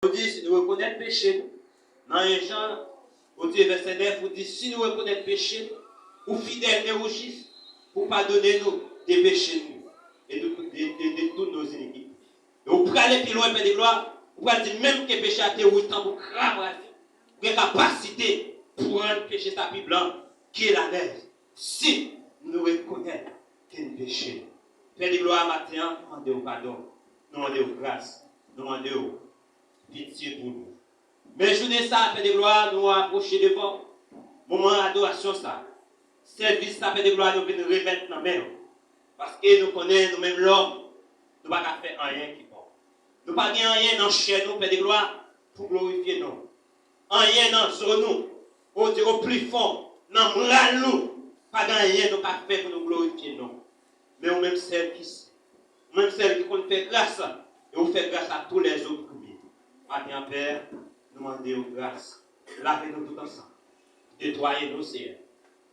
On dit, si nous reconnaissons le péché, dans 1 Jean, au verset 9, on dit, si nous reconnaissons le péché, ou fidèle et ou juste, pour pardonner nous des péchés nous, et de toutes nos iniquités. Et vous pouvez aller plus loin, Père de gloire, vous pouvez dire même que le péché a été autant pour cramer, vous avez capacité pour rendre le péché sa plus blanc, qui est la neige. Si nous reconnaissons qu'il y a un péché, Père de gloire, matin, nous demandons pardon, nous demandons grâce, nous demandons pitié pour nous. Mais je dis ça, Père de gloire, nous approcher devant, moment d'adoration ça. Service ça, Père de gloire, nous venons remettre dans la main. Parce que nous connaissons nous-mêmes l'homme, nous ne pouvons pas faire rien qui bon. Nous ne pouvons pas rien dans chez nous, Père de gloire, pour glorifier nous. Rien dans sur nous, pour dire au plus fort, dans moral nous, pas rien nous pas faire pour nous glorifier nous. Mais nous-mêmes celles qui sait, nous-mêmes celles qui comptent faire grâce, et vous faites grâce à tous les autres pour lui. Maintenant, Père, nous demandons grâce. Lavez-nous tout ensemble. Nettoyez-nous, Seigneur.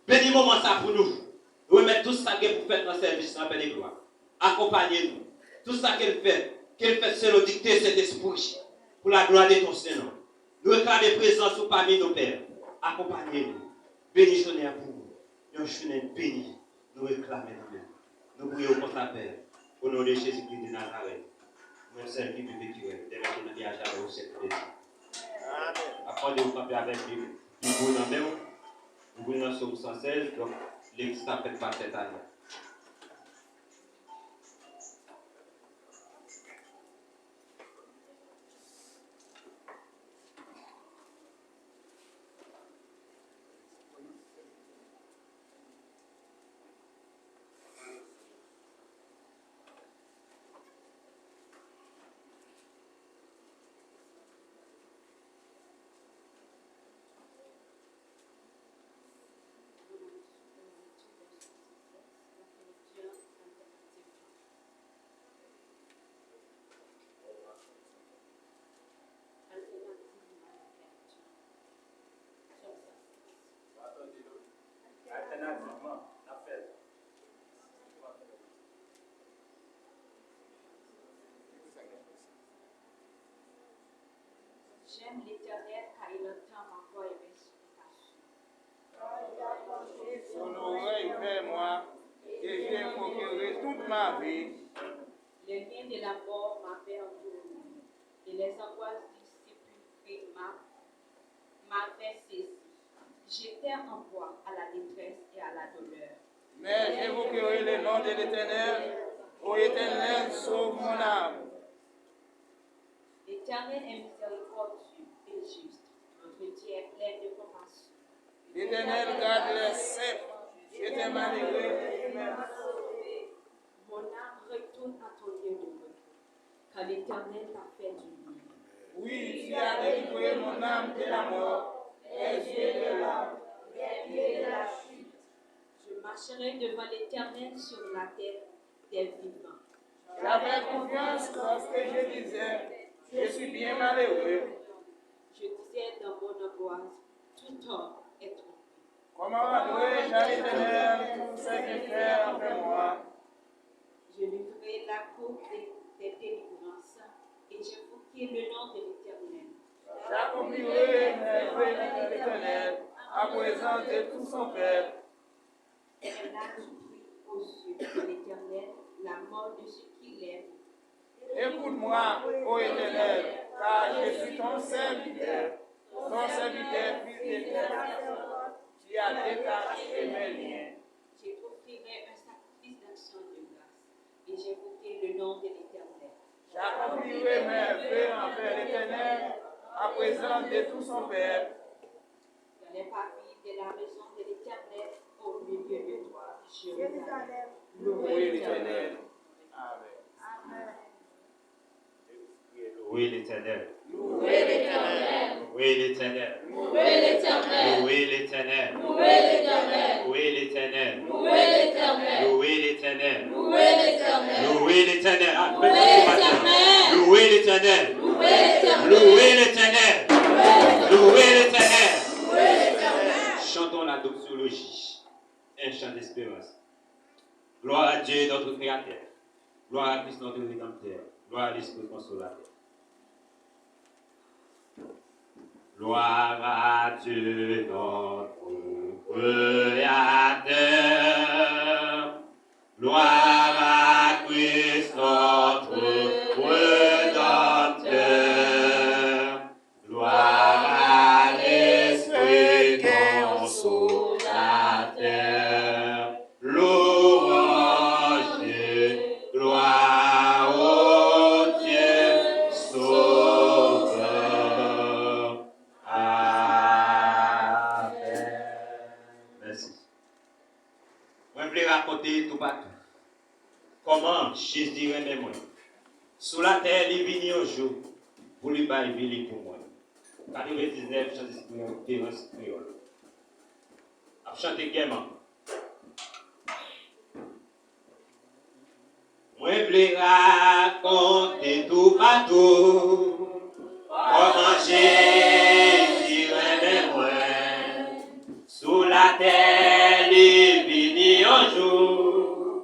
Bénis moment ça pour nous. Nous remettons tout ça qu'elle pour faire dans le service, dans la gloire. Accompagnez-nous. Tout ça qu'elle fait selon dicter cet esprit, pour la gloire de ton Seigneur. Nous réclamons présence parmi nos pères. Accompagnez-nous. Bénis journée pour nous. Nous journée béni. Nous réclamons nous-mêmes. Nous prions pour ta Père. Au nom de Jésus-Christ de Nazareth. Nous sommes qui vivent et qui rêvent. Nous sommes jamais au secret. Après, vous campez avec les bouts dans la main. Vous venez dans Somme 116. Donc, l'église n'appelle pas cette année. J'aime l'Éternel car il entend ma voix et mes supplications. Son oreille vers moi et j'ai procuré toute ma vie. Les liens de la mort m'avaient entouré et les angoisses du sépulcre m'avaient saisi. J'étais en proie à la détresse et à la douleur. Mais j'évoquerai le nom de l'Éternel. Ô Éternel, sauve mon âme. L'Éternel est miséricordieux et juste. Notre Dieu est plein de compassion. L'Éternel garde les saints. J'étais malheureux. Mon âme retourne à ton lieu de repos, car l'Éternel t'a fait du bien. Oui, tu as délivré mon âme de la mort, les yeux de l'âme, les pieds de la chute. Je marcherai devant l'Éternel sur la terre des vivants. J'avais confiance lorsque je disais, je suis bien malheureux. Je disais dans mon angoisse, tout homme est trompé. Comment adouer-je à l'Éternel pour ce qu'il fait envers moi? Je livrerai la cour des délivrances et j'invoquerai le nom de l'Éternel. J'accomplirai mes vœux de l'Éternel à présent de tout son peuple. Elle a tout pris aux yeux de l'Éternel, la mort de ceux qui l'aiment. Écoute-moi, ô Éternel, car je suis ton serviteur fils d'Éternel. Tu as détaché mes liens. J'offrirai un sacrifice d'action de grâce et j'invoquerai le nom de l'Éternel. J'accomplirai mes vœux envers l'Éternel à présent de tout son peuple. Dans les parvis de la maison de l'Éternel, au milieu de toi, Jérusalem. Louez l'Éternel. Amen. Louez l'Éternel. Louez l'Éternel. Louez l'Éternel. Louez l'Éternel. Louez l'Éternel. Louez l'Éternel. Louez l'Éternel. Louez l'Éternel. Louez l'Éternel. Louez l'Éternel. Louez l'Éternel. Ah, Louez l'Éternel. Louez l'Éternel. Louez l'Éternel. Louez l'Éternel. Louez l'Éternel. Louez l'Éternel. Chantons la doxologie, un chant d'espérance. Gloire à Dieu, notre Créateur. Gloire à Christ, notre Rédempteur. Gloire à l'Esprit consolateur. Gloire à Dieu notre Créateur. Gloire à Christ notre Rédempteur. Gloire à l'Esprit consolateur. Louange et gloire au Dieu sauveur. Amen. Merci. Moi, je voulais raconter tout partout. Comment Jésus aimait moi. Sous la terre, il vient un jour pour lui bailler pour moi. 99, chanter Terence Créole. A chanter gaiement. Moi, je voulais raconter tout partout. Comment Jésus aimait moi. Sous la terre, il vient un jour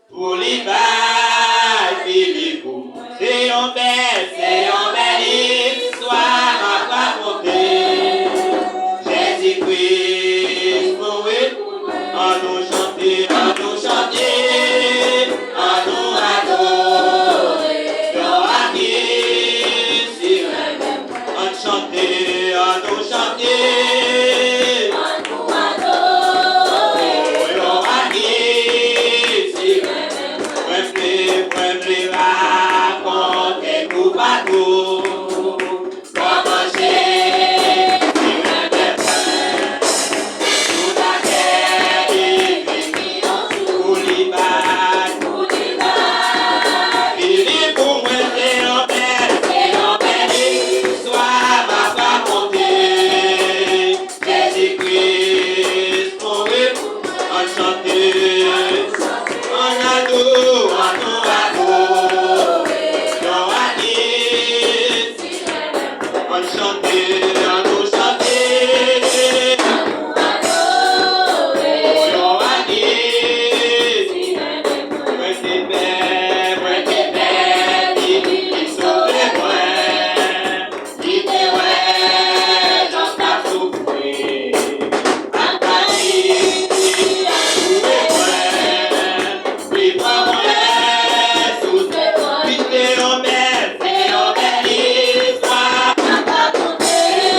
pour lui bailler pour moi. C'est une belle histoire à raconter. Jésus-Christ mourit à nous chanter, à nous chanter, à nous adorer. Gloire à Christ, à chanter, à nous chanter, à nous adorer. Gloire à Christ, me raconter tout partout. Comment Jésus m'aimait sous la terre, il vit pour lui battre. Il est pour moi, c'est une belle histoire à raconter. Jésus-Christ mourit en chanter, en adorer, en nous adorer. Gloire à Christ, en chanter, en nous chanter, gloire à Christ. Moi t'es belle, il sauve moi, il te ouais, j'en t'as souffrir. À ta vie, à trouver moi, oui, pas moi, sous tes bras. Oui, c'est une belle histoire à raconter.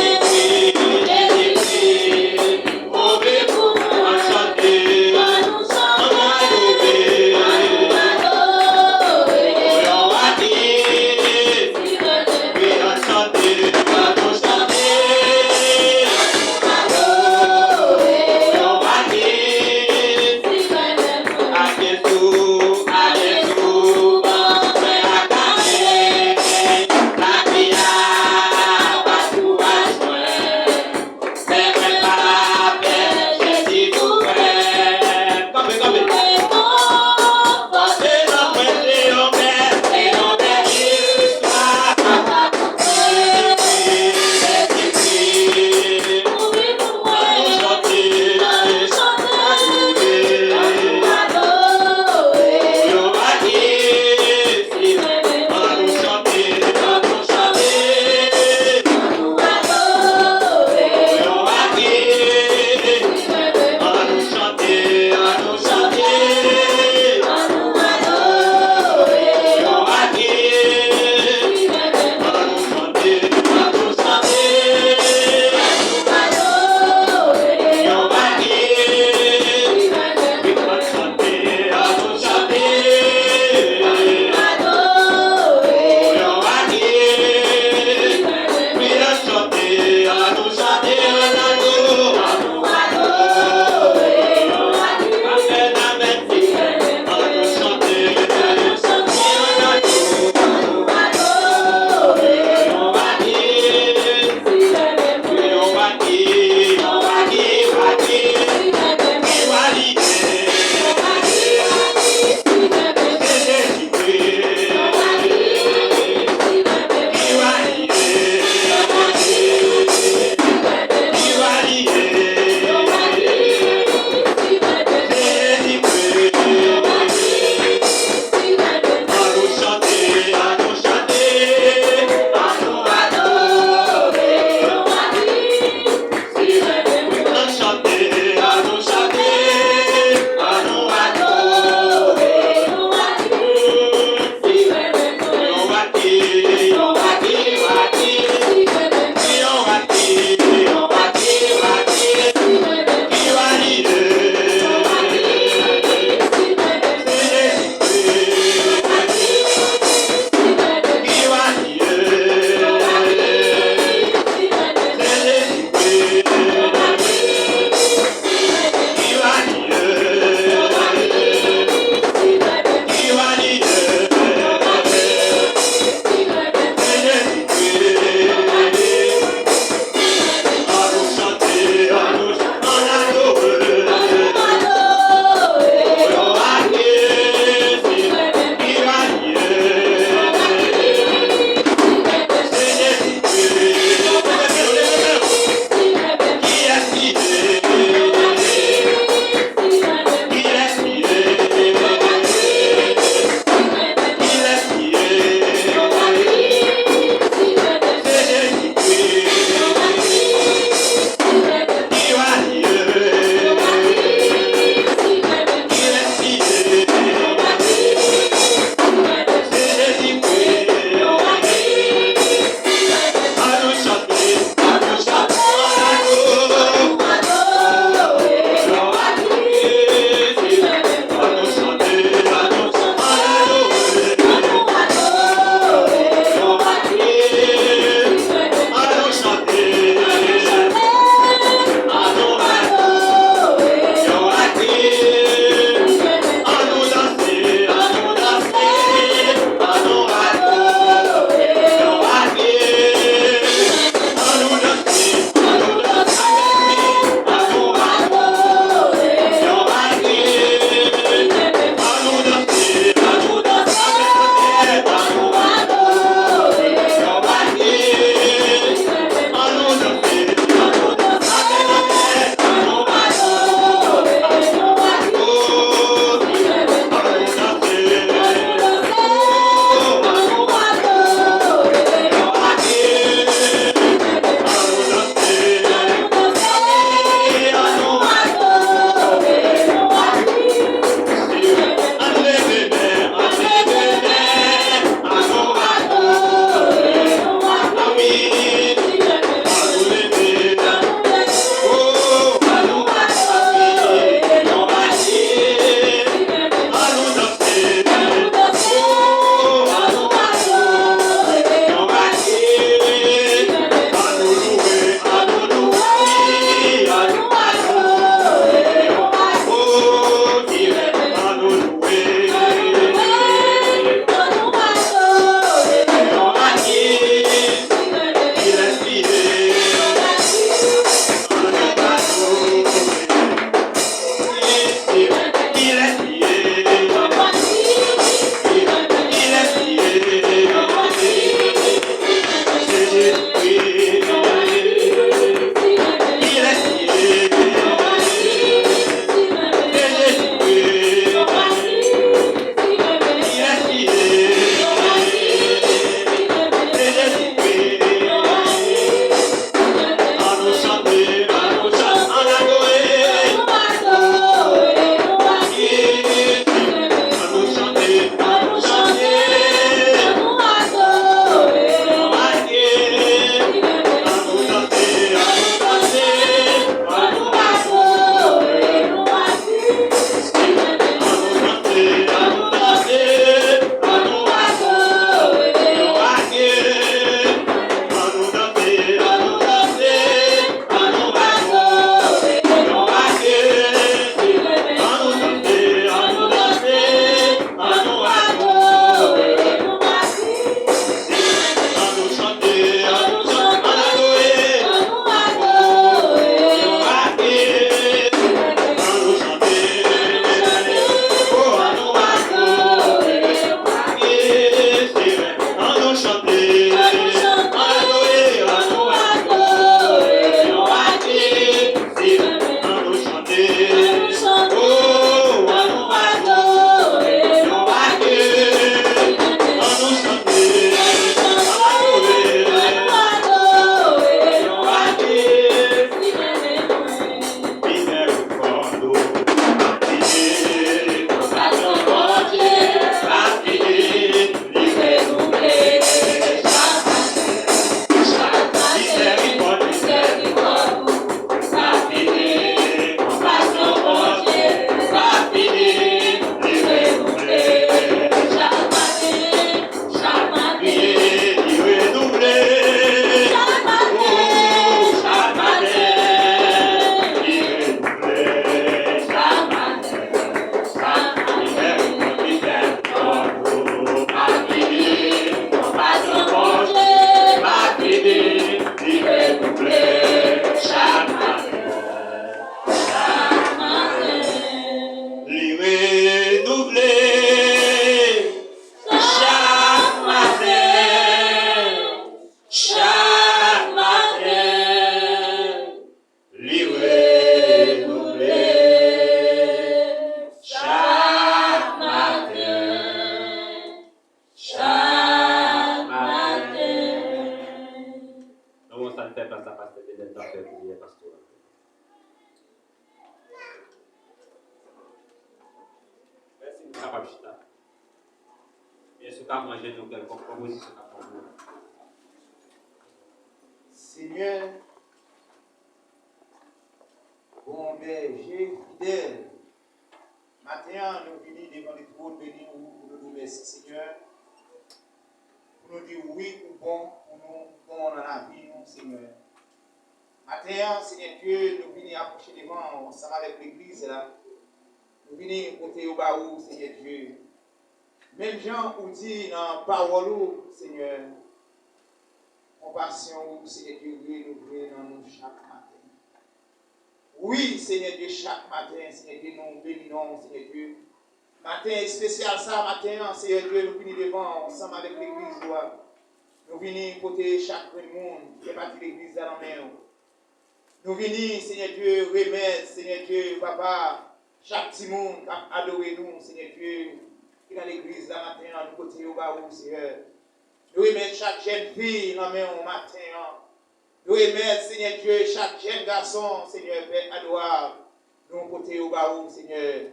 fait place à pasteur Bédel dans faire prière pastorale. Merci, nous sommes capables de chita. Bien sûr, qu'à manger, nous avons quelques propositions à faire. Seigneur, bon berger fidèle, maintenant nous venons devant les trônes bénis pour nous remercier, Seigneur, pour nous dire oui ou bon, pour nous bon dans la vie, Seigneur. Maintenant, Seigneur Dieu, nous venons approcher devant ensemble avec l'église là. Nous venons côté au baou, Seigneur Dieu. Même Jean ou dit dans la parole, Seigneur, compassion, Seigneur Dieu, nous venons dans nous chaque matin. Oui, Seigneur Dieu, chaque matin, Seigneur Dieu, nous bénissons, Seigneur Dieu. Matin spécial, ça, matin, Seigneur Dieu, nous venons devant ensemble avec l'église. Nous venons côté chaque monde qui est parti de l'église dans la main. Nous venons, Seigneur Dieu, remettre, Seigneur Dieu, Papa, chaque petit monde qui a adoré nous, Seigneur Dieu, qui est dans l'église là matin, nous côté au baou, Seigneur. Nous remettre chaque jeune fille dans la main au matin. Nous remettre, Seigneur Dieu, chaque jeune garçon, Seigneur, Père adorable, nous côté au baou, Seigneur.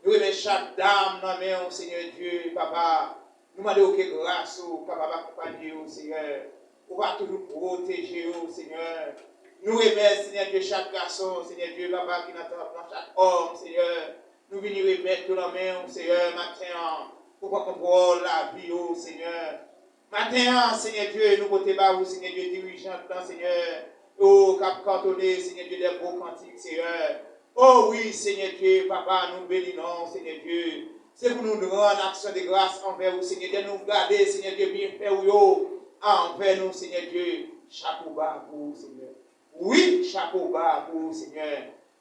Nous remettre chaque dame dans la main, Seigneur Dieu, Papa. Nous demandons que grâce, capable d'accompagner, Seigneur. Pour va toujours protéger, Seigneur. Nous remercions, Seigneur Dieu, chaque garçon, Seigneur Dieu, Papa, qui n'entend chaque homme, Seigneur. Nous venons remettre dans la main, Seigneur, matin, pour qu'on contrôle la vie, Seigneur. Matin, Seigneur Dieu, nous côté bas, Seigneur Dieu, dirigeant, Seigneur. Oh, cap cantonné, Seigneur Dieu, des beaux cantiques, Seigneur. Oh oui, Seigneur Dieu, Papa, nous bénissons, Seigneur Dieu. C'est pour nous rendre action de grâce envers vous, Seigneur Dieu, nous garder, Seigneur Dieu, bien faire envers nous, Seigneur Dieu. Chapeau bas pour vous, Seigneur. Oui, chapeau bas pour vous, Seigneur.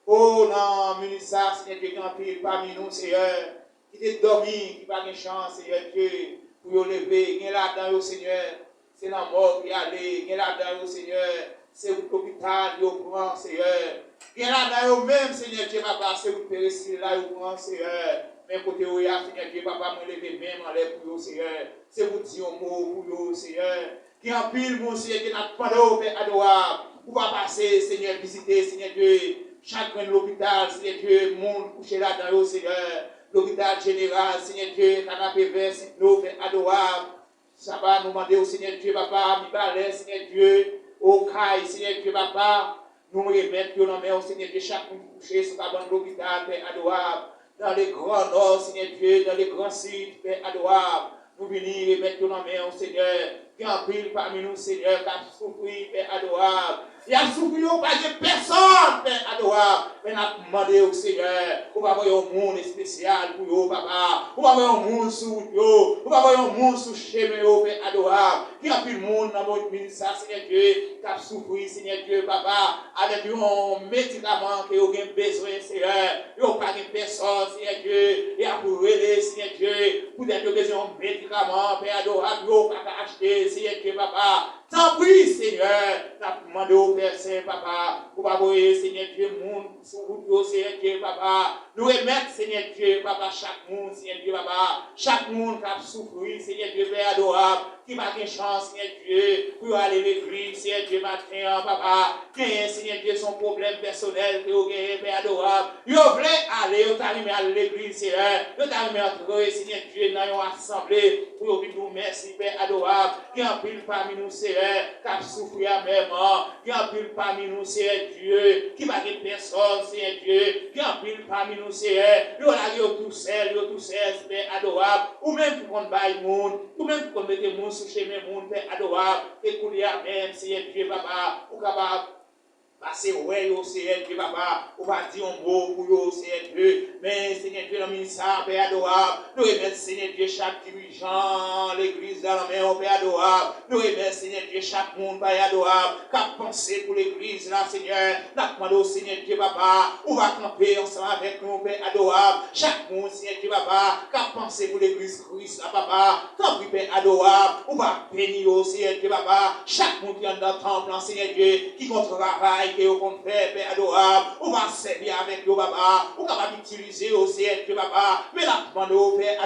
Oh non, ministère, Seigneur Dieu, qui en pile parmi nous, Seigneur, qui t'est dormi, qui n'a pas de chance, Seigneur Dieu, pour vous lever. Viens là-dedans, Seigneur, c'est la mort qui est allée. Viens là-dedans, Seigneur, c'est l'hôpital qui prend, Seigneur. Viens là-dedans, même, Seigneur Dieu, Papa, c'est vous périsser là, vous prend, Seigneur. Mais côté où il y a, Seigneur Dieu, Papa, moi lever même en l'air pour vous, Seigneur. C'est vous dire un mot pour vous, Seigneur. Qui en pile, mon Seigneur, qui n'a pas de Père adorable. Pour va passer, Seigneur, visiter, Seigneur Dieu, chacun de l'hôpital, Seigneur Dieu, monde couché là-dedans, Seigneur. L'hôpital général, Seigneur Dieu, canapé vert, nos Père adorable. Ça va nous demander au Seigneur Dieu, Papa, mi balai, Seigneur Dieu, au caille, Seigneur Dieu, Papa. Nous remettons dans la main, Seigneur Dieu, chacun couché sur la bande de l'hôpital, Père adorable. Dans les grands nord, Seigneur Dieu, dans les grands sud, Père adorable. Nous venons remettre dans la main, Seigneur, qui en pile parmi nous, Seigneur, qui a souffert, Père adorable. Il a souffert pas de personne, Père adorable. Mais nous avons demandé au Seigneur, on va avoir un monde spécial pour vous, Papa. On va avoir un monde sous vous. On va avoir un monde sous chemin, Père adorable. Qui a pile monde dans notre ministère, Seigneur Dieu, qui a souffert, Seigneur Dieu, Papa, avec un médicament que vous avez besoin, Seigneur. Il n'y a pas de personne, Seigneur Dieu. Et à vous relayer, Seigneur Dieu, pour être besoin de médicaments, Père adorable, il n'y a pas acheter, Seigneur Dieu, Papa. Tant pis, Seigneur, nous demandé au Père Saint, Papa, pour envoyer, Seigneur Dieu, monde sur vous, Seigneur Dieu, Papa. Nous remettre, Seigneur Dieu, Papa, chaque monde, Seigneur Dieu, Papa. Chaque monde qui a souffert, Seigneur Dieu, Père adorable, qui n'a pas de chance, Seigneur Dieu, pour aller à l'église, Seigneur Dieu, matin, Papa. Qui a, Seigneur Dieu, son problème personnel, que vous avez, Père adorable. Vous voulez aller, vous allez à l'église, Seigneur. Vous allez entrer, Seigneur Dieu, dans une assemblée, pour vous merci, Père adorable. Qui en pile parmi nous, Seigneur, qui a souffert amèrement, qui en pile parmi nous, Seigneur Dieu, qui va de personne, Seigneur Dieu, qui en pile parmi nous, Seigneur, nous allons tout seul, Père adorable, ou même pour qu'on baille monde, ou même pour qu'on mette monde sur chemin monde, Père adorable, et qu'on y a même, Seigneur Dieu, Papa, ou capable. Passer ouais, Seigneur Dieu, Papa, on va dire un mot pour vous, Seigneur Dieu, mais Seigneur Dieu, dans le ministère, Père adorable, nous remettons, Seigneur Dieu, chaque dirigeant, l'église dans la main, Père adorable, nous remettons, Seigneur Dieu, chaque monde, Père adorable, qui a pensé pour l'église, là, Seigneur, nous demandons, Seigneur Dieu, Papa, on va camper ensemble avec nous, Père adorable, chaque monde, Seigneur Dieu, Papa, qui a pensé pour l'église Christ, là, Papa, tant pis, Père adorable, on va bénir, Seigneur Dieu, Papa, chaque monde qui est dans le temple, Seigneur Dieu, qui compte travail, que vous comptez faire, Père adorable, on va servir avec vous, Papa, on va utiliser au Seigneur Dieu, Papa, mais la demande, Père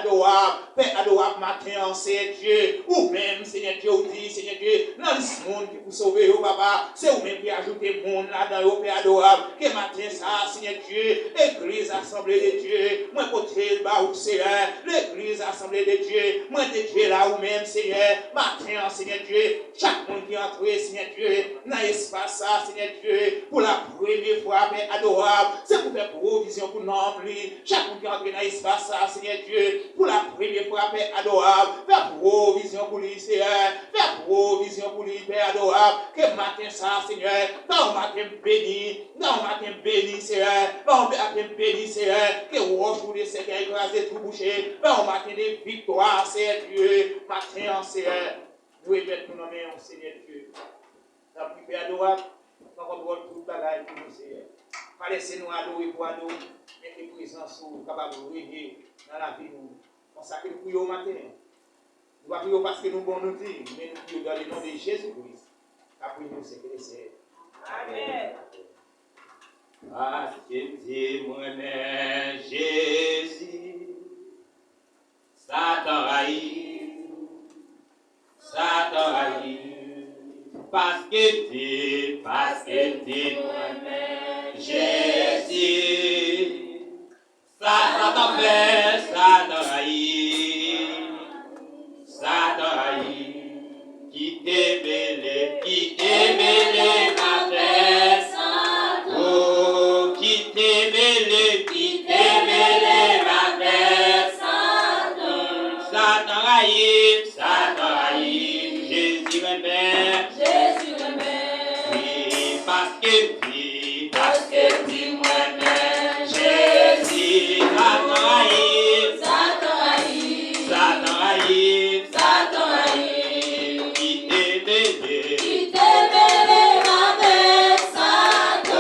adorable, matin, Seigneur Dieu, ou même, Seigneur Dieu, ou dit, Seigneur Dieu, dans ce monde qui pour sauver, oh papa. C'est vous-même qui ajoutez le monde là-dedans, oh Père adorable. Que matin, ça, Seigneur Dieu, l'église assemblée de Dieu, moi côté le bas, Seigneur, l'église assemblée de Dieu, moi de Dieu là où même, Seigneur, matin, Seigneur Dieu, chaque monde qui entre, Seigneur Dieu, dans l'espace, ça, Seigneur Dieu, pour la première fois, Père adorable, c'est pour faire provision pour nous remplir, chaque monde qui entre dans l'espace, ça, Seigneur Dieu, pour la première fois, Père adorable, faire provision pour lui, Seigneur, faire provision pour lui, Père adorable, que matin, ça, Seigneur, dans le matin béni, Seigneur, dans le matin béni, Seigneur, que roche pour les Seigneur, écraser tout boucher, dans le matin de victoire, Seigneur Dieu, matin, Seigneur, nous évitons nous nommer, Seigneur Dieu. La plus Père adorable, nous contrôlons toute bagaille pour nous, Seigneur. Pas laisser nous adorer pour adorer, mais que présence capable de régner dans la vie nous. On ça que nous prions au matin. Nous ne prions pas parce que nous bon nous dire, mais nous prions dans le nom de Jésus-Christ. Après nous, c'est que c'est. Amen. Parce que Dieu moi-même Jésus, Satan haït, parce que Dieu moi-même Jésus, Satan fait, Satan haït, qui t'aimait ma frère. Oh, qui t'aimait ma frère. Satan haït, Jésus aimait. Oui, parce que dis moi-même, Jésus, Satan haït, qui t'aimait ma frère. Oh,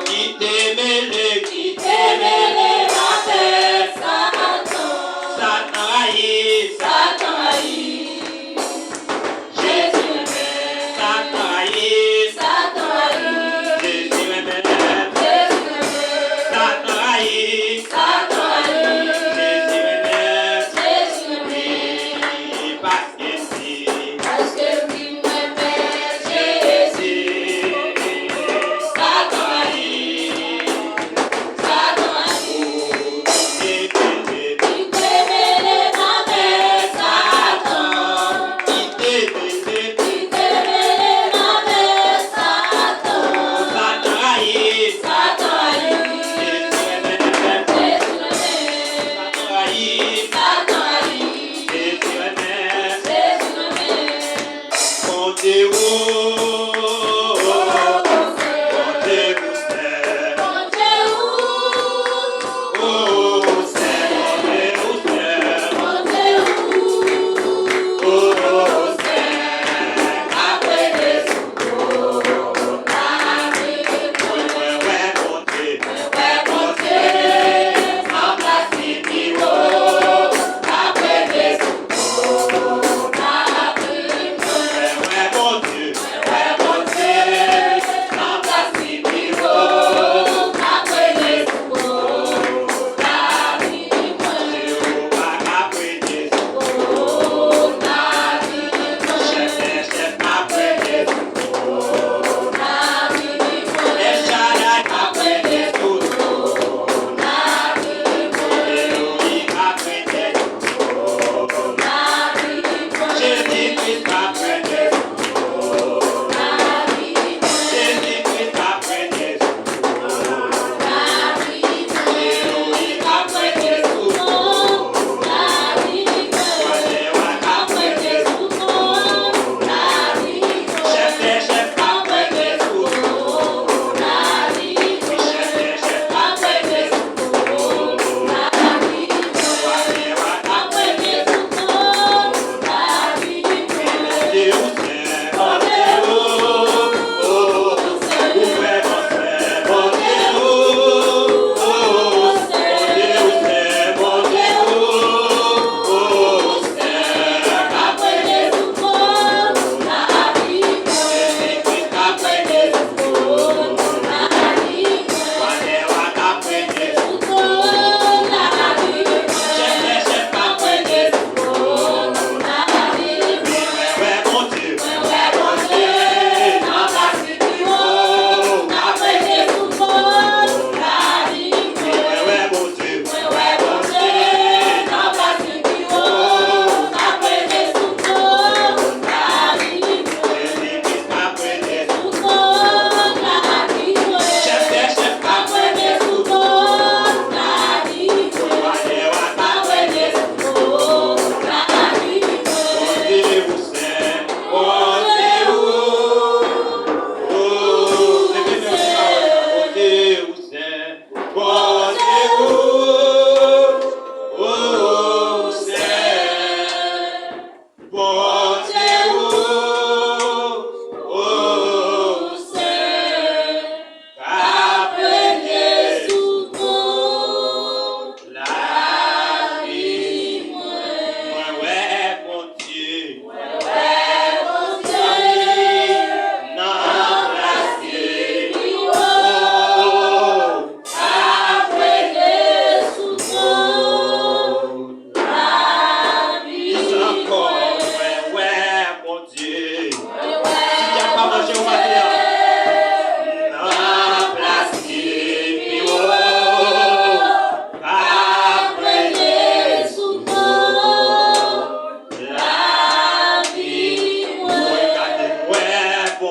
qui t'aimait ma frère. Satan haït, Jésus aimait. Satan haït, Jésus aimait. Satan haït, Jésus aimait. Oui, parce que si Jésus, Satan haït, Dieu.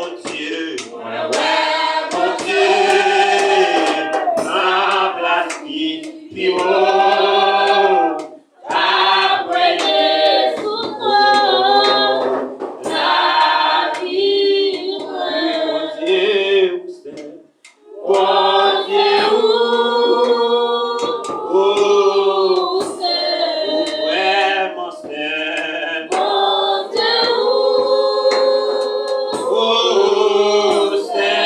mon Dieu, Ouais, mon Dieu, ma place qui haut. après les souffrances, la vie Mon Dieu, c'est Mon Dieu, oh, où c'est? vraiment c'est. Mon Dieu, Oh, c'est. où c'est?